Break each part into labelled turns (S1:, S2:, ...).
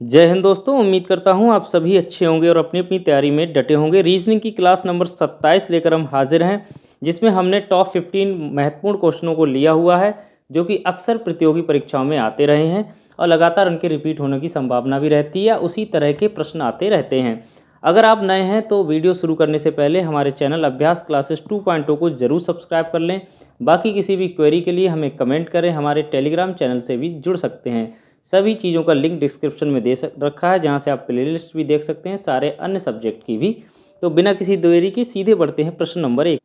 S1: जय हिंद दोस्तों, उम्मीद करता हूँ आप सभी अच्छे होंगे और अपनी अपनी तैयारी में डटे होंगे। रीजनिंग की क्लास नंबर 27 लेकर हम हाजिर हैं, जिसमें हमने टॉप 15 महत्वपूर्ण क्वेश्चनों को लिया हुआ है, जो कि अक्सर प्रतियोगी परीक्षाओं में आते रहे हैं और लगातार उनके रिपीट होने की संभावना भी रहती है या उसी तरह के प्रश्न आते रहते हैं। अगर आप नए हैं तो वीडियो शुरू करने से पहले हमारे चैनल अभ्यास क्लासेस 2.0 को जरूर सब्सक्राइब कर लें। बाकी किसी भी क्वेरी के लिए हमें कमेंट करें, हमारे टेलीग्राम चैनल से भी जुड़ सकते हैं। सभी चीज़ों का लिंक डिस्क्रिप्शन में रखा है, जहां से आप प्लेलिस्ट भी देख सकते हैं, सारे अन्य सब्जेक्ट की भी। तो बिना किसी देरी के सीधे बढ़ते हैं प्रश्न नंबर 1।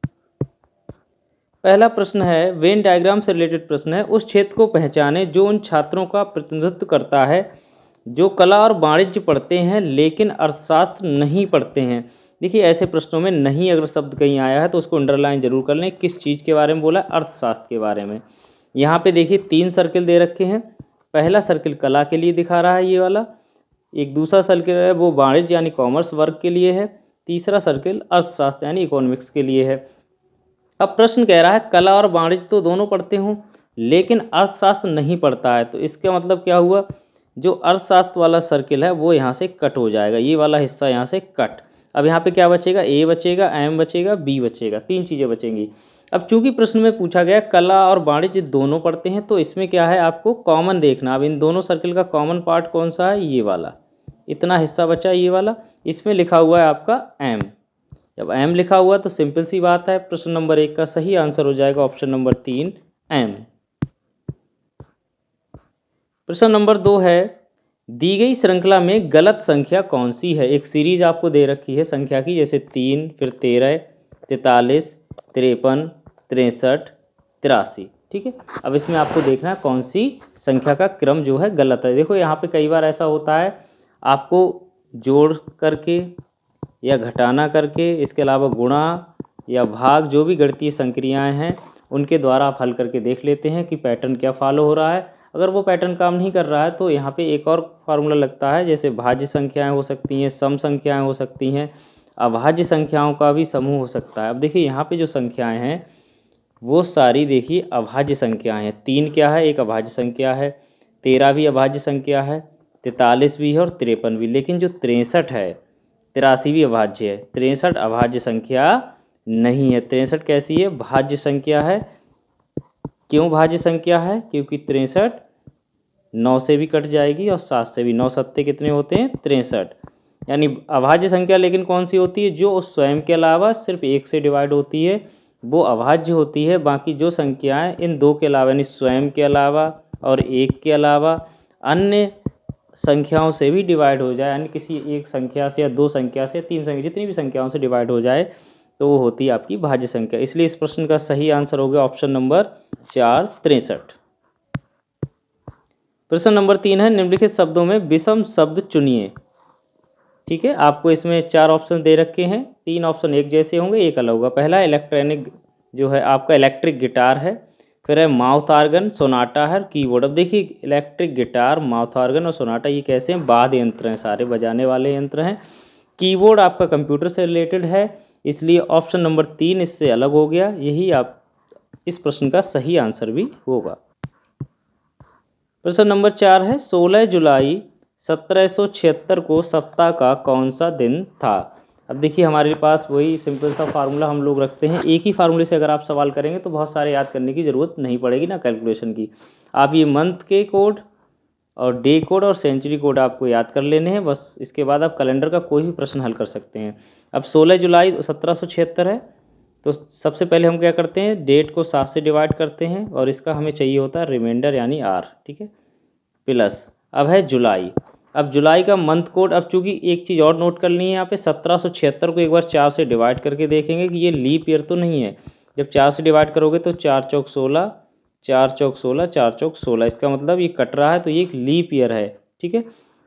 S1: पहला प्रश्न है, वेन डायग्राम से रिलेटेड प्रश्न है। उस क्षेत्र को पहचाने जो उन छात्रों का प्रतिनिधित्व करता है जो कला और वाणिज्य पढ़ते हैं लेकिन अर्थशास्त्र नहीं पढ़ते हैं। देखिए, ऐसे प्रश्नों में नहीं अगर शब्द कहीं आया है तो उसको अंडरलाइन जरूर कर लें। किस चीज़ के बारे में बोला है? अर्थशास्त्र के बारे में। यहाँ पे देखिए 3 सर्किल दे रखे हैं। पहला सर्किल कला के लिए दिखा रहा है, ये वाला। एक दूसरा सर्किल है वो वाणिज्य यानी कॉमर्स वर्ग के लिए है। तीसरा सर्किल अर्थशास्त्र यानी इकोनॉमिक्स के लिए है। अब प्रश्न कह रहा है कला और वाणिज्य तो दोनों पढ़ते हों लेकिन अर्थशास्त्र नहीं पढ़ता है, तो इसका मतलब क्या हुआ? जो अर्थशास्त्र वाला सर्किल है वो यहाँ से कट हो जाएगा, ये वाला हिस्सा यहाँ से कट। अब यहाँ पे क्या बचेगा? ए बचेगा, एम बचेगा, बी बचेगा, 3 चीज़ें बचेंगी। अब चूंकि प्रश्न में पूछा गया कला और वाणिज्य दोनों पढ़ते हैं, तो इसमें क्या है आपको कॉमन देखना। अब इन दोनों सर्किल का कॉमन पार्ट कौन सा है? ये वाला। इतना हिस्सा बचा ये वाला, इसमें लिखा हुआ है आपका एम। जब एम लिखा हुआ तो सिंपल सी बात है, प्रश्न नंबर 1 का सही आंसर हो जाएगा ऑप्शन नंबर 3 एम। प्रश्न नंबर 2 है, दी गई श्रृंखला में गलत संख्या कौन सी है? एक सीरीज आपको दे रखी है संख्या की, जैसे 3, फिर 13, 43, 53, 63, 83। ठीक है, अब इसमें आपको देखना है कौन सी संख्या का क्रम जो है गलत है। देखो यहाँ पे कई बार ऐसा होता है, आपको जोड़ करके या घटाना करके, इसके अलावा गुणा या भाग, जो भी गणितीय संक्रियाएं हैं उनके द्वारा आप हल करके देख लेते हैं कि पैटर्न क्या फॉलो हो रहा है। अगर वो पैटर्न काम नहीं कर रहा है तो यहाँ पे एक और फार्मूला लगता है, जैसे भाज्य संख्याएं हो सकती हैं, सम संख्याएं हो सकती हैं, अभाज्य संख्याओं का भी समूह हो सकता है। अब देखिए यहाँ पे जो संख्याएं हैं वो सारी देखिए अभाज्य संख्याएं हैं। 3 क्या है? एक अभाज्य संख्या है। 13 भी अभाज्य संख्या है। 43 भी है और 53 भी। लेकिन जो 63 है, 83 भी अभाज्य है। 63 अभाज्य संख्या नहीं है। 63 कैसी है? भाज्य संख्या है। क्यों भाज्य संख्या है? क्योंकि 63 9 से भी कट जाएगी और 7 से भी। 9 सत्ते कितने होते हैं? 63। यानी अभाज्य संख्या लेकिन कौन सी होती है? जो स्वयं के अलावा सिर्फ 1 से डिवाइड होती है वो अभाज्य होती है। बाकी जो संख्याएं इन 2 के अलावा यानी स्वयं के अलावा और 1 के अलावा अन्य संख्याओं से भी डिवाइड हो जाए, यानी किसी एक संख्या से या 2 संख्या से 3 संख्या, जितनी भी संख्याओं से डिवाइड हो जाए तो वो होती है आपकी भाज्य संख्या। इसलिए इस प्रश्न का सही आंसर हो गया ऑप्शन नंबर 4 63। प्रश्न नंबर 3 है, निम्नलिखित शब्दों में विषम शब्द चुनिए। ठीक है, आपको इसमें 4 ऑप्शन दे रखे हैं, 3 ऑप्शन एक जैसे होंगे, एक अलग होगा। पहला इलेक्ट्रॉनिक जो है आपका इलेक्ट्रिक गिटार है, फिर है माउथ ऑर्गन, सोनाटा है, कीबोर्ड। अब देखिए इलेक्ट्रिक गिटार, माउथ ऑर्गन और सोनाटा ये कैसे हैं? वाद्य यंत्र हैं, सारे बजाने वाले यंत्र हैं। कीबोर्ड आपका कंप्यूटर से रिलेटेड है, इसलिए ऑप्शन नंबर 3 इससे अलग हो गया। यही आप इस प्रश्न का सही आंसर भी होगा। प्रश्न नंबर 4 है, 16 जुलाई 1776 को सप्ताह का कौन सा दिन था? अब देखिए हमारे पास वही सिंपल सा फार्मूला हम लोग रखते हैं। एक ही फार्मूले से अगर आप सवाल करेंगे तो बहुत सारे याद करने की ज़रूरत नहीं पड़ेगी ना, कैलकुलेशन की। आप ये मंथ के कोड और डे कोड और सेंचुरी कोड आपको याद कर लेने हैं बस। इसके बाद आप कैलेंडर का कोई भी प्रश्न हल कर सकते हैं। अब 16 जुलाई 1776 है, तो सबसे पहले हम क्या करते हैं? डेट को 7 से डिवाइड करते हैं और इसका हमें चाहिए होता है रिमाइंडर यानी आर। ठीक है, प्लस अब है जुलाई। अब जुलाई का मंथ कोड, अब चूंकि एक चीज़ और नोट करनी है यहाँ पे, 1776 को एक बार 4 से डिवाइड करके देखेंगे कि ये लीप ईयर तो नहीं है। जब 4 से डिवाइड करोगे तो 4 चौक 16, 4 चौक 16, 4 चौक 16, इसका मतलब ये कट रहा है तो ये एक लीप ईयर है। ठीक है,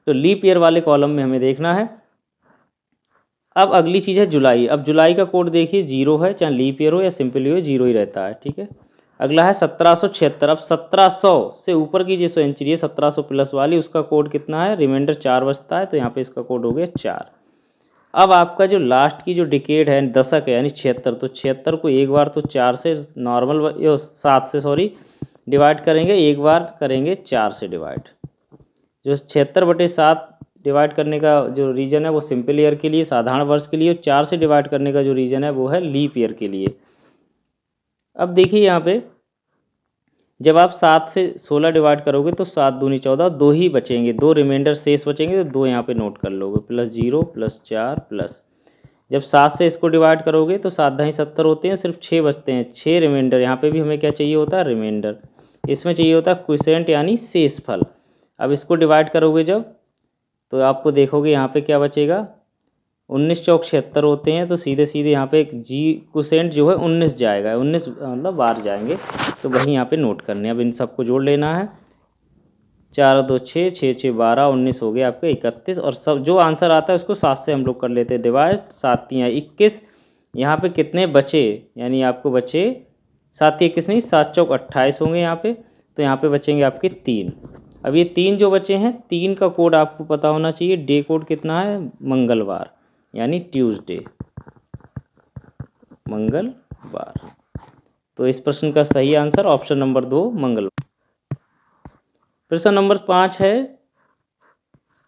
S1: तो लीप ईयर वाले कॉलम में हमें देखना है। अब अगली चीज़ है जुलाई। अब जुलाई का कोड देखिए 0 है, चाहे लीप ईयर हो या सिंपल हो 0 ही रहता है। ठीक है, अगला है 1776। अब 1700 से ऊपर की जो सेंचुरी है 1700 प्लस वाली, उसका कोड कितना है? रिमाइंडर 4 बचता है, तो यहाँ पे इसका कोड हो गया 4। अब आपका जो लास्ट की जो डिकेड है, दशक है, यानी 76, तो 76 को एक बार तो 4 से नॉर्मल 7 से सॉरी डिवाइड करेंगे, एक बार करेंगे 4 से डिवाइड। जो 76/7 डिवाइड करने का जो रीज़न है वो सिंपल ईयर के लिए, साधारण वर्ष के लिए, और 4 से डिवाइड करने का जो रीज़न है वो है लीप ईयर के लिए। अब देखिए यहाँ पे जब आप 7 से 16 डिवाइड करोगे तो 7 दूनी 14, 2 ही बचेंगे, 2 रिमाइंडर शेष बचेंगे, तो 2 यहाँ पे नोट कर लोगे, +0 +4 प्लस। जब 7 से इसको डिवाइड करोगे तो 7 ढाई 70 होते हैं, सिर्फ 6 बचते हैं, 6 रिमाइंडर। यहाँ पे भी हमें क्या चाहिए होता है, रिमाइंडर। इसमें चाहिए होता है क्विसेंट यानी शेष फल। अब इसको डिवाइड करोगे जब, तो आपको देखोगे यहाँ पे क्या बचेगा, 19 चौक 76 होते हैं, तो सीधे सीधे यहाँ पे एक जी क्वोशेंट जो है 19 जाएगा, 19 मतलब बार जाएंगे, तो वही यहाँ पे नोट करने हैं। अब इन सबको जोड़ लेना है, 4 2 6 6 6 12 19 हो गया आपके 31, और सब जो आंसर आता है उसको 7 से हम लोग कर लेते हैं डिवाइड, 7 3 21। यहाँ पे कितने बचे, यानी आपको बचे 7 21 नहीं, 7 चौक 28 होंगे यहाँ पे, तो यहाँ पे बचेंगे आपके 3। अब ये 3 जो बचे हैं, 3 का कोड आपको पता होना चाहिए, डे कोड कितना है, मंगलवार यानी ट्यूसडे, मंगलवार। तो इस प्रश्न का सही आंसर ऑप्शन नंबर 2 मंगलवार। प्रश्न नंबर 5 है,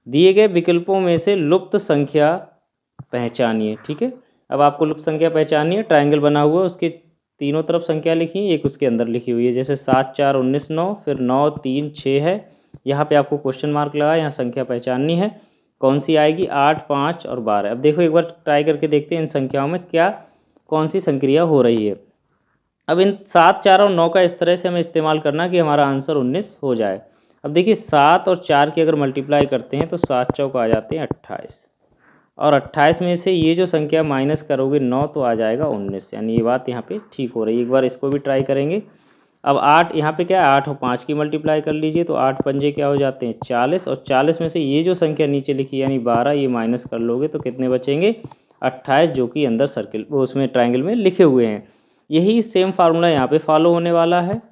S1: दिए गए विकल्पों में से लुप्त संख्या पहचानिए। ठीक है, अब आपको लुप्त संख्या पहचानिए है। ट्रायंगल बना हुआ है, उसके तीनों तरफ संख्या लिखी है, एक उसके अंदर लिखी हुई है, जैसे 7 4 19 9, फिर 9 3 6 है। यहाँ पे आपको क्वेश्चन मार्क लगा, यहाँ संख्या पहचाननी है, कौन सी आएगी, 8 5 और 12। अब देखो एक बार ट्राई करके देखते हैं इन संख्याओं में क्या कौन सी संक्रिया हो रही है। अब इन 7 4 और 9 का इस तरह से हमें इस्तेमाल करना कि हमारा आंसर 19 हो जाए। अब देखिए 7 और 4 की अगर मल्टीप्लाई करते हैं तो 7 चौक आ जाते हैं 28, और 28 में से ये जो संख्या माइनस करोगे 9 तो आ जाएगा 19, यानी ये बात यहाँ पे ठीक हो रही है। एक बार इसको भी ट्राई करेंगे। अब 8 यहाँ पे क्या है, 8 और 5 की मल्टीप्लाई कर लीजिए, तो 8 पंजे क्या हो जाते हैं 40, और 40 में से ये जो संख्या नीचे लिखी यानी 12, ये माइनस कर लोगे तो कितने बचेंगे 28, जो कि अंदर सर्किल वो उसमें ट्राइंगल में लिखे हुए हैं। यही सेम फार्मूला यहाँ पे फॉलो होने वाला है।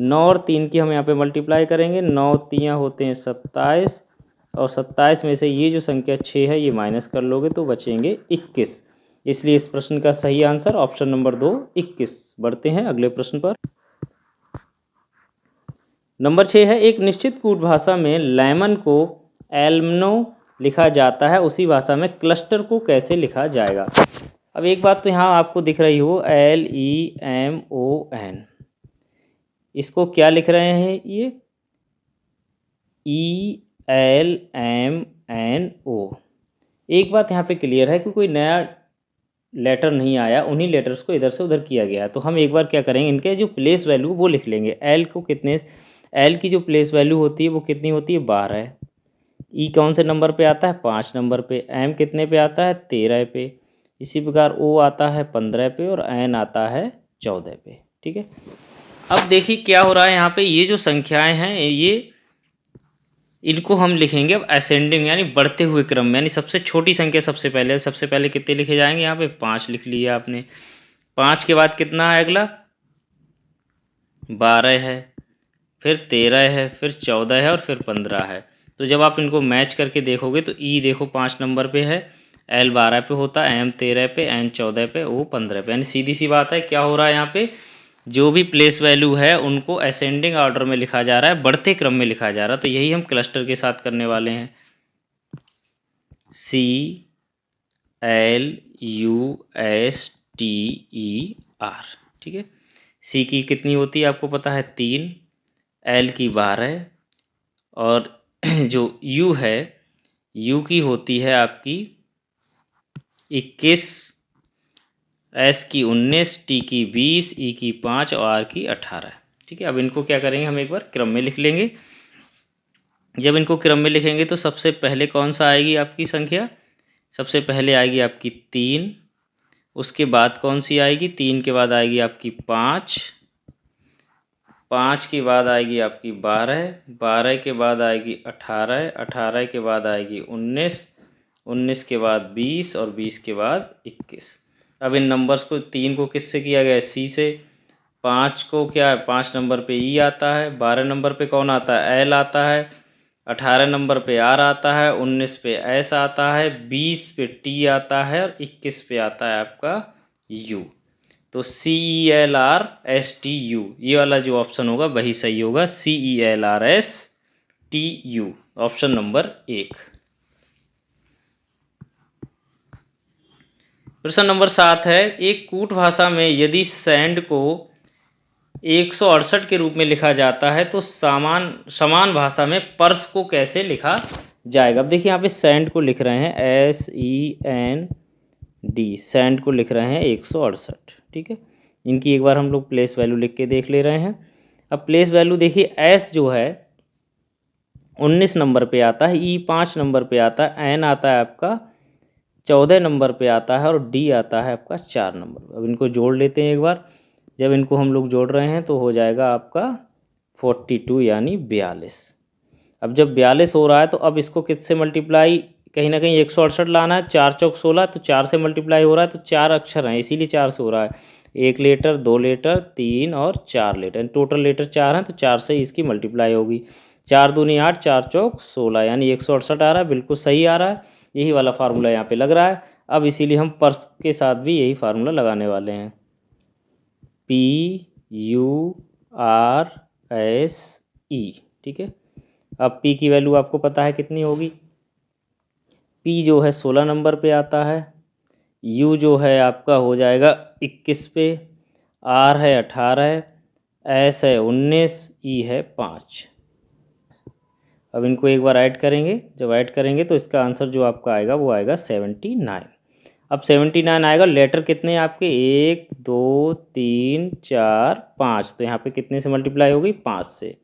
S1: 9 और 3 की हम यहाँ पे मल्टीप्लाई करेंगे, 9 3 होते हैं 27, और 27 में से ये जो संख्या 6 है ये माइनस कर लोगे तो बचेंगे 21। इसलिए इस प्रश्न का सही आंसर ऑप्शन नंबर 2 21। बढ़ते हैं अगले प्रश्न पर। नंबर 6 है, एक निश्चित कूट भाषा में लेमन को एल्मनो लिखा जाता है, उसी भाषा में क्लस्टर को कैसे लिखा जाएगा। अब एक बात तो यहाँ आपको दिख रही हो, LEMON, इसको क्या लिख रहे हैं, ये ELMNO। एक बात यहाँ पे क्लियर है कि कोई नया लेटर नहीं आया, उन्हीं लेटर्स को इधर से उधर किया गया है। तो हम एक बार क्या करेंगे, इनके जो प्लेस वैल्यू वो लिख लेंगे। एल को कितने, एल की जो प्लेस वैल्यू होती है वो कितनी होती है 12। ई कौन से नंबर पे आता है 5 नंबर पे, एम कितने पे आता है 13 पे, इसी प्रकार ओ आता है 15 पे, और एन आता है 14 पे। ठीक है, अब देखिए क्या हो रहा है यहाँ पे, ये जो संख्याएं हैं ये इनको हम लिखेंगे अब असेंडिंग यानी बढ़ते हुए क्रम में, यानी सबसे छोटी संख्या सबसे पहले कितने लिखे जाएंगे, यहाँ पे 5 लिख लिया आपने। 5 के बाद कितना है अगला 12 है, फिर 13 है, फिर 14 है, और फिर 15 है। तो जब आप इनको मैच करके देखोगे तो ई देखो 5 नंबर पे है, एल 12 पे होता है, एम 13 पे, एन 14 पे, ओ 15 पे। यानी सीधी सी बात है, क्या हो रहा है यहाँ पे, जो भी प्लेस वैल्यू है उनको असेंडिंग ऑर्डर में लिखा जा रहा है, बढ़ते क्रम में लिखा जा रहा है। तो यही हम क्लस्टर के साथ करने वाले हैं, CLUSTER। ठीक है, सी की कितनी होती है आपको पता है 3, एल की 12, और जो यू है यू की होती है आपकी 21, एस की 19, टी की 20, ई की 5 और आर की 18। ठीक है, अब इनको क्या करेंगे, हम एक बार क्रम में लिख लेंगे। जब इनको क्रम में लिखेंगे तो सबसे पहले कौन सा आएगी आपकी संख्या, सबसे पहले आएगी आपकी 3, उसके बाद कौन सी आएगी, 3 के बाद आएगी आपकी 5, 5 के बाद आएगी आपकी 12, 12 के बाद आएगी 18, 18 के बाद आएगी 19, 19 के बाद 20, और 20 के बाद 21। अब इन नंबर्स को 3 को किससे किया गया है, सी से, 5 को क्या है 5 नंबर पे ई आता है, 12 नंबर पे कौन आता है एल आता है, 18 नंबर पे आर आता है, 19 पे एस आता है, 20 पे टी आता है, और 21 पे आता है आपका यू। तो CELRSTU ये वाला जो ऑप्शन होगा वही सही होगा, CELRSTU ऑप्शन नंबर 1। प्रश्न नंबर 7 है, एक कूट भाषा में यदि सैंड को 168 के रूप में लिखा जाता है तो समान भाषा में पर्स को कैसे लिखा जाएगा। अब देखिए यहाँ पे सैंड को लिख रहे हैं SEND, सैंड को लिख रहे हैं 168, ठीक है। इनकी एक बार हम लोग प्लेस वैल्यू लिख के देख ले रहे हैं। अब प्लेस वैल्यू देखिए, S जो है 19 नंबर पे आता है, E 5 नंबर पे आता है, N आता है आपका 14 नंबर पे आता है और D आता है आपका 4 नंबर। अब इनको जोड़ लेते हैं एक बार। जब इनको हम लोग जोड़ रहे हैं तो हो जाएगा आपका 42 यानी 42। अब जब 42 हो रहा है तो अब इसको किससे मल्टीप्लाई, कहीं ना कहीं 168 लाना है। 4 चौक 16, तो 4 से मल्टीप्लाई हो रहा है, तो 4 अक्षर हैं इसीलिए 4 से हो रहा है। 1 लीटर, 2 लीटर, 3 और 4 लीटर, टोटल लीटर 4 हैं, तो 4 से इसकी मल्टीप्लाई होगी। 4 दूनी 8, 4 चौक 16 यानी 168 आ रहा है, बिल्कुल सही आ रहा है। यही वाला फार्मूला यहाँ पे लग रहा है। अब इसीलिए हम पर्स के साथ भी यही फार्मूला लगाने वाले हैं, PURSE, ठीक है। अब P की वैल्यू आपको पता है कितनी होगी। P जो है 16 नंबर पे आता है, U जो है आपका हो जाएगा 21 पे, R है 18, S है 19, E है 5। अब इनको एक बार ऐड करेंगे, जब ऐड करेंगे तो इसका आंसर जो आपका आएगा वो आएगा 79। अब 79 आएगा। लेटर कितने आपके, 1 2 3 4 5, तो यहाँ पे कितने से मल्टीप्लाई होगी, 5 से।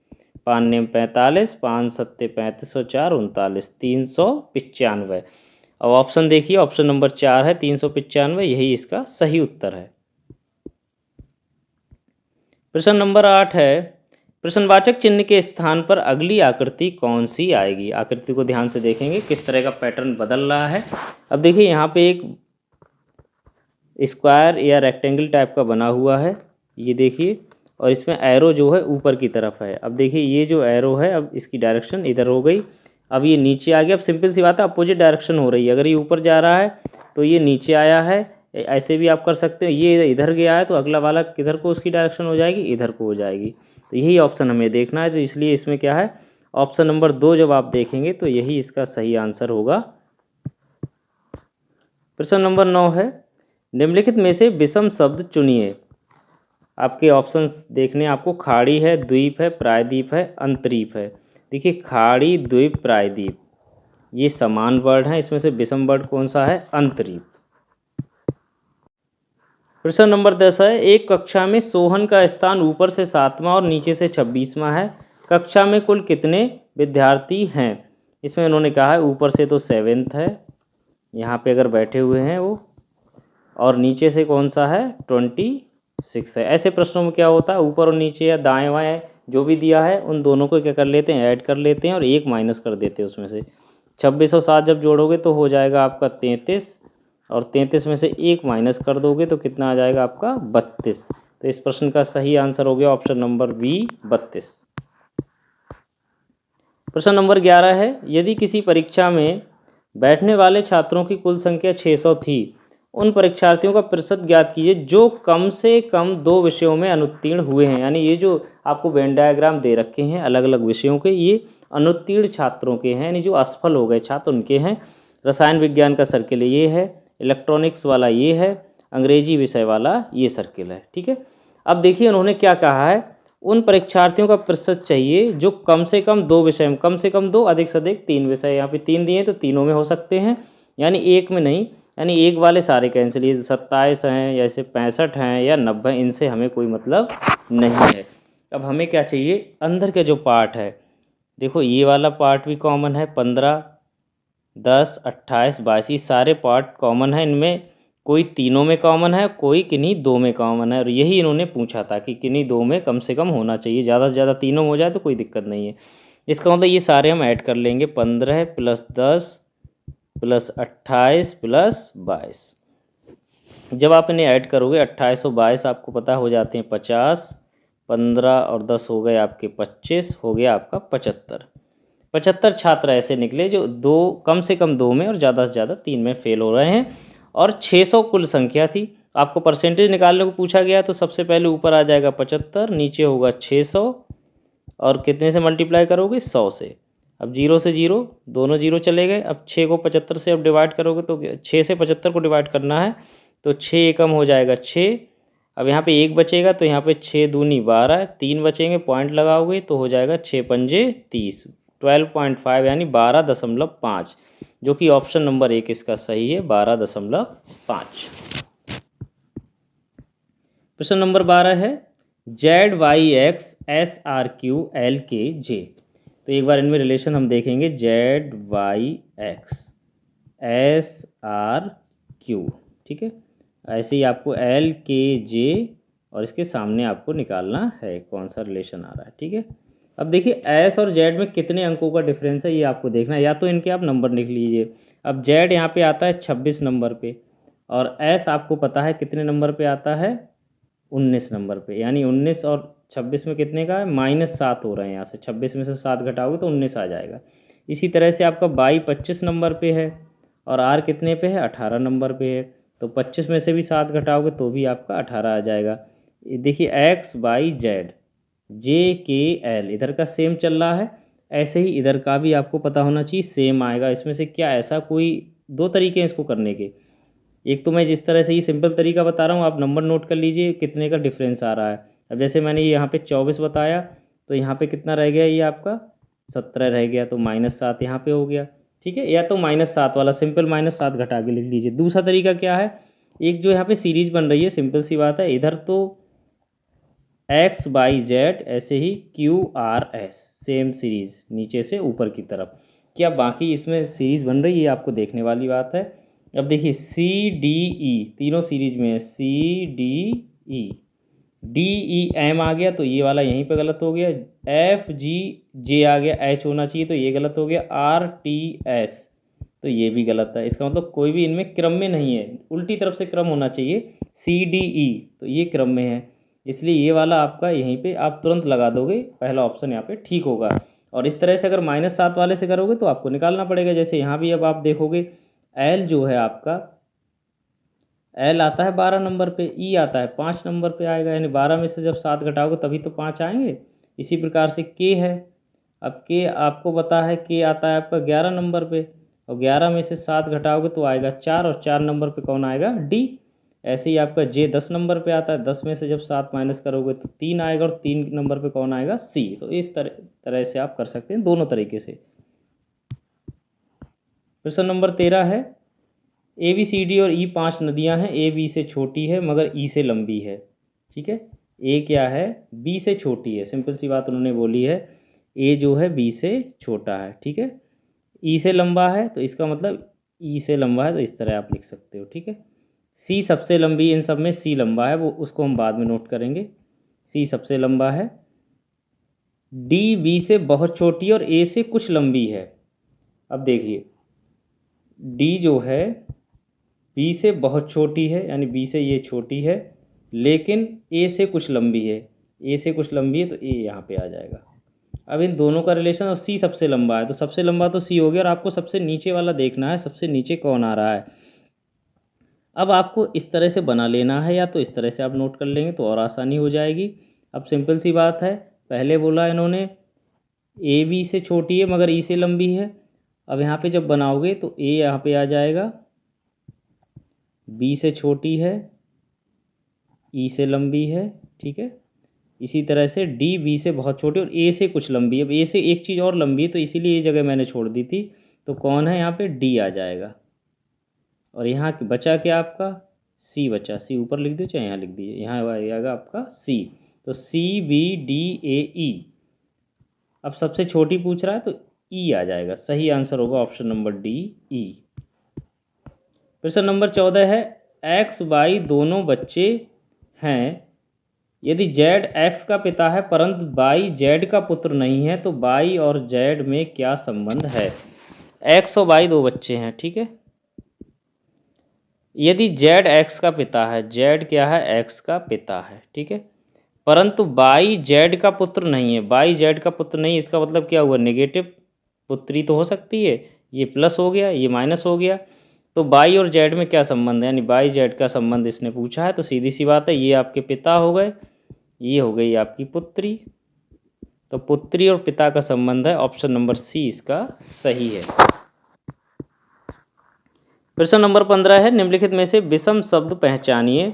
S1: 5 नेम 45, 5 सत्ते 35 और 4 39, 395। अब ऑप्शन देखिए, ऑप्शन नंबर 4 है 395, यही इसका सही उत्तर है। प्रश्न नंबर 8 है, प्रश्नवाचक चिन्ह के स्थान पर अगली आकृति कौन सी आएगी। आकृति को ध्यान से देखेंगे किस तरह का पैटर्न बदल रहा है। अब देखिए यहाँ पे एक स्क्वायर या रेक्टेंगल टाइप का बना हुआ है, ये देखिए, और इसमें एरो जो है ऊपर की तरफ है। अब देखिए ये जो एरो है, अब इसकी डायरेक्शन इधर हो गई, अब ये नीचे आ गया। अब सिंपल सी बात है, अपोजिट डायरेक्शन हो रही है। अगर ये ऊपर जा रहा है तो ये नीचे आया है, ऐसे भी आप कर सकते हो। ये इधर गया है तो अगला वाला किधर को उसकी डायरेक्शन हो जाएगी, इधर को हो जाएगी। तो यही ऑप्शन हमें देखना है, तो इसलिए इसमें क्या है, ऑप्शन नंबर 2 जब आप देखेंगे तो यही इसका सही आंसर होगा। प्रश्न नंबर 9 है, निम्नलिखित में से विषम शब्द चुनिए। आपके ऑप्शंस देखने आपको, खाड़ी है, द्वीप है, प्रायद्वीप है, अंतरीप है। देखिए खाड़ी, द्वीप, प्रायद्वीप ये समान वर्ड हैं, इसमें से विषम वर्ड कौन सा है, अंतरीप। प्रश्न नंबर 10 है, एक कक्षा में सोहन का स्थान ऊपर से 7वां और नीचे से 26वां है। कक्षा में कुल कितने विद्यार्थी हैं। इसमें उन्होंने कहा है ऊपर से तो 7th है, यहाँ पे अगर बैठे हुए हैं वो, और नीचे से कौन सा है, 26 है। ऐसे प्रश्नों में क्या होता है, ऊपर और नीचे या दाएं बाएं जो भी दिया है उन दोनों को क्या कर लेते हैं, ऐड कर लेते हैं और एक माइनस कर देते हैं उसमें से। 26 और 7 जब जोड़ोगे तो हो जाएगा आपका 33, और 33 में से एक माइनस कर दोगे तो कितना आ जाएगा आपका 32। तो इस प्रश्न का सही आंसर हो गया ऑप्शन नंबर बी, 32। प्रश्न नंबर 11 है, यदि किसी परीक्षा में बैठने वाले छात्रों की कुल संख्या 600 थी, उन परीक्षार्थियों का प्रतिशत ज्ञात कीजिए जो कम से कम 2 विषयों में अनुत्तीर्ण हुए हैं। यानी ये जो आपको वेन डायग्राम दे रखे हैं अलग अलग विषयों के, ये अनुत्तीर्ण छात्रों के हैं, यानी जो असफल हो गए छात्र उनके हैं। रसायन विज्ञान का सर्किल ये है, इलेक्ट्रॉनिक्स वाला ये है, अंग्रेजी विषय वाला ये सर्किल है, ठीक है। अब देखिए उन्होंने क्या कहा है, उन परीक्षार्थियों का प्रतिशत चाहिए जो कम से कम 2 विषय में, कम से कम 2, अधिक से अधिक 3 विषय, यहाँ पे 3 दिए तो तीनों में हो सकते हैं, यानी एक में नहीं, यानी एक वाले सारे कैंसिल। ये 27 हैं या ऐसे 65 हैं या 90, इनसे हमें कोई मतलब नहीं है। अब हमें क्या चाहिए, अंदर के जो पार्ट है, देखो ये वाला पार्ट भी कॉमन है, 15 10 28 22, ये सारे पार्ट कॉमन है। इनमें कोई तीनों में कॉमन है, कोई किन्हीं 2 में कॉमन है, और यही इन्होंने पूछा था कि किन्हीं 2 में कम से कम होना चाहिए, ज़्यादा से ज़्यादा तीनों में हो जाए तो कोई दिक्कत नहीं है। इसका मतलब ये सारे हम ऐड कर लेंगे, 15 + 10 + 28 + 22। जब आप इन्हें ऐड करोगे 28 और 22 आपको पता हो जाते हैं 50, 15 और 10 हो गए आपके 25, हो गया आपका 75 छात्र ऐसे निकले जो कम से कम 2 में और ज़्यादा से ज़्यादा 3 में फेल हो रहे हैं। और 600 कुल संख्या थी। आपको परसेंटेज निकालने को पूछा गया तो सबसे पहले ऊपर आ जाएगा 75, नीचे होगा 600, और कितने से मल्टीप्लाई करोगे, 100 से। अब 0 से 0, दोनों 0 चले गए। अब 6 को 75 से अब डिवाइड करोगे तो 6 से 75 को डिवाइड करना है तो 6 एकम हो जाएगा 6। अब यहाँ पे 1 बचेगा तो यहाँ पे 6 दूनी 12, 3 बचेंगे, पॉइंट लगाओगे तो हो जाएगा 6 पंजे 30, 12.5 यानी 12.5, जो कि ऑप्शन नंबर 1 इसका सही है, 12.5। प्रश्न नंबर 12 है ZYX SRQ LKJ। तो एक बार इनमें रिलेशन हम देखेंगे, ZYX SRQ, ठीक है। ऐसे ही आपको LKJ और इसके सामने आपको निकालना है कौन सा रिलेशन आ रहा है, ठीक है। अब देखिए S और Z में कितने अंकों का डिफरेंस है ये आपको देखना है, या तो इनके आप नंबर लिख लीजिए। अब Z यहाँ पे आता है 26 नंबर पे, और S आपको पता है कितने नंबर पे आता है, 19 नंबर पे, यानी 19 और 26 में कितने का है, -7 हो रहे हैं। यहाँ से 26 में से 7 घटाओगे तो 19 आ जाएगा। इसी तरह से आपका Y 25 नंबर पे है और R कितने पे है, 18 नंबर पे है। तो 25 में से भी 7 घटाओगे तो भी आपका 18 आ जाएगा। देखिए X Y Z JKL इधर का सेम चल रहा है, ऐसे ही इधर का भी आपको पता होना चाहिए सेम आएगा। इसमें से क्या ऐसा कोई दो तरीके हैं इसको करने के, एक तो मैं जिस तरह से ये सिंपल तरीका बता रहा हूँ, आप नंबर नोट कर लीजिए कितने का डिफरेंस आ रहा है। अब जैसे मैंने यहाँ पे 24 बताया तो यहाँ पे कितना रह गया, ये आपका 17 रह गया, तो -7 यहाँ पे हो गया, ठीक है। या तो -7 वाला सिंपल -7 घटा के लिख लीजिए। दूसरा तरीका क्या है, एक जो यहाँ पे सीरीज बन रही है, सिंपल सी बात है, इधर तो XYZ ऐसे ही QRS सेम सीरीज नीचे से ऊपर की तरफ, क्या बाकी इसमें सीरीज बन रही है आपको देखने वाली बात है। अब देखिए CDE तीनों सीरीज में है, CDE DEM आ गया तो ये वाला यहीं पे गलत हो गया, FGJ आ गया, H होना चाहिए तो ये गलत हो गया, RTS तो ये भी गलत है। इसका मतलब कोई भी इनमें क्रम में नहीं है, उल्टी तरफ से क्रम होना चाहिए। CDE तो ये क्रम में है, इसलिए ये वाला आपका यहीं पे आप तुरंत लगा दोगे, पहला ऑप्शन यहाँ पे ठीक होगा। और इस तरह से अगर -7 वाले से करोगे तो आपको निकालना पड़ेगा। जैसे यहाँ भी अब आप देखोगे L जो है आपका, L आता है 12 नंबर पे, E आता है 5 नंबर पे आएगा, यानी 12 में से जब 7 घटाओगे तभी तो 5 आएंगे। इसी प्रकार से K है, अब K आपको पता है K आता है आपका 11 नंबर पे, और 11 में से 7 घटाओगे तो आएगा 4, और 4 नंबर पे कौन आएगा, D। ऐसे ही आपका J 10 नंबर पे आता है, 10 में से जब 7 माइनस करोगे तो 3 आएगा, और 3 नंबर पे कौन आएगा, C। तो इस तरह से आप कर सकते हैं दोनों तरीके से। प्रश्न नंबर 13 है ABCD और E 5 नदियां हैं, A B से छोटी है मगर E से लंबी है, ठीक है। A क्या है, B से छोटी है, सिंपल सी बात उन्होंने बोली है, A जो है B से छोटा है, ठीक है। E से लंबा है तो इसका मतलब E से लंबा है, तो इस तरह आप लिख सकते हो, ठीक है। C सबसे लंबी, इन सब में C लंबा है, वो उसको हम बाद में नोट करेंगे, C सबसे लंबा है। D B से बहुत छोटी है और A से कुछ लंबी है। अब देखिए D जो है B से बहुत छोटी है, यानी B से ये छोटी है, लेकिन A से कुछ लंबी है, A से कुछ लंबी है तो A यहाँ पे आ जाएगा। अब इन दोनों का रिलेशन, और C सबसे लंबा है तो सबसे लंबा तो C हो गया, और आपको सबसे नीचे वाला देखना है, सबसे नीचे कौन आ रहा है। अब आपको इस तरह से बना लेना है, या तो इस तरह से आप नोट कर लेंगे तो और आसानी हो जाएगी। अब सिंपल सी बात है, पहले बोला इन्होंने A B से छोटी है मगर E से लंबी है। अब यहाँ पे जब बनाओगे तो A यहाँ पे आ जाएगा, B से छोटी है, E से लंबी है, ठीक है। इसी तरह से D B से बहुत छोटी और A से कुछ लंबी है। अब A से एक चीज़ और लंबी है तो इसीलिए ये जगह मैंने छोड़ दी थी, तो कौन है यहाँ पे, D आ जाएगा। और यहाँ बचा क्या आपका, C बचा, C ऊपर लिख दो चाहे यहाँ लिख दीजिए, यहाँ आएगा आपका C। तो CBDAE। अब सबसे छोटी पूछ रहा है तो E आ जाएगा, सही आंसर होगा ऑप्शन नंबर D E। प्रश्न नंबर 14 है X Y दोनों बच्चे हैं, यदि Z X का पिता है परंतु Y Z का पुत्र नहीं है तो Y और Z में क्या संबंध है। X और Y दो बच्चे हैं, ठीक है। यदि Z X का पिता है, Z क्या है, X का पिता है, ठीक है, परंतु Y Z का पुत्र नहीं है, Y Z का पुत्र नहीं, इसका मतलब क्या हुआ, नेगेटिव पुत्री तो हो सकती है, ये प्लस हो गया, ये माइनस हो गया, तो Y और Z में क्या संबंध है, यानी Y Z का संबंध इसने पूछा है, तो सीधी सी बात है ये आपके पिता हो गए, ये हो गई आपकी पुत्री। तो पुत्री और पिता का संबंध है, ऑप्शन नंबर C इसका सही है। प्रश्न नंबर 15 है, निम्नलिखित में से विषम शब्द पहचानिए।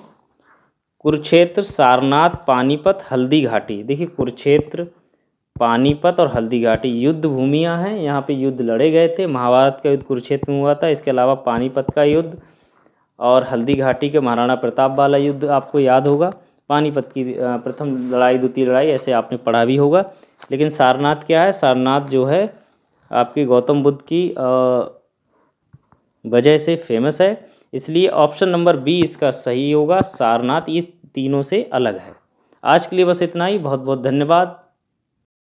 S1: कुरुक्षेत्र, सारनाथ, पानीपत, हल्दी घाटी। देखिए कुरुक्षेत्र, पानीपत और हल्दी घाटी युद्ध भूमियाँ हैं, यहाँ पे युद्ध लड़े गए थे। महाभारत का युद्ध कुरुक्षेत्र में हुआ था। इसके अलावा पानीपत का युद्ध और हल्दी घाटी के महाराणा प्रताप वाला युद्ध आपको याद होगा। पानीपत की प्रथम लड़ाई, द्वितीय लड़ाई ऐसे आपने पढ़ा भी होगा। लेकिन सारनाथ क्या है? सारनाथ जो है आपकी गौतम बुद्ध की वजह से फेमस है, इसलिए ऑप्शन नंबर बी इसका सही होगा। सारनाथ ये तीनों से अलग है। आज के लिए बस इतना ही। बहुत बहुत धन्यवाद।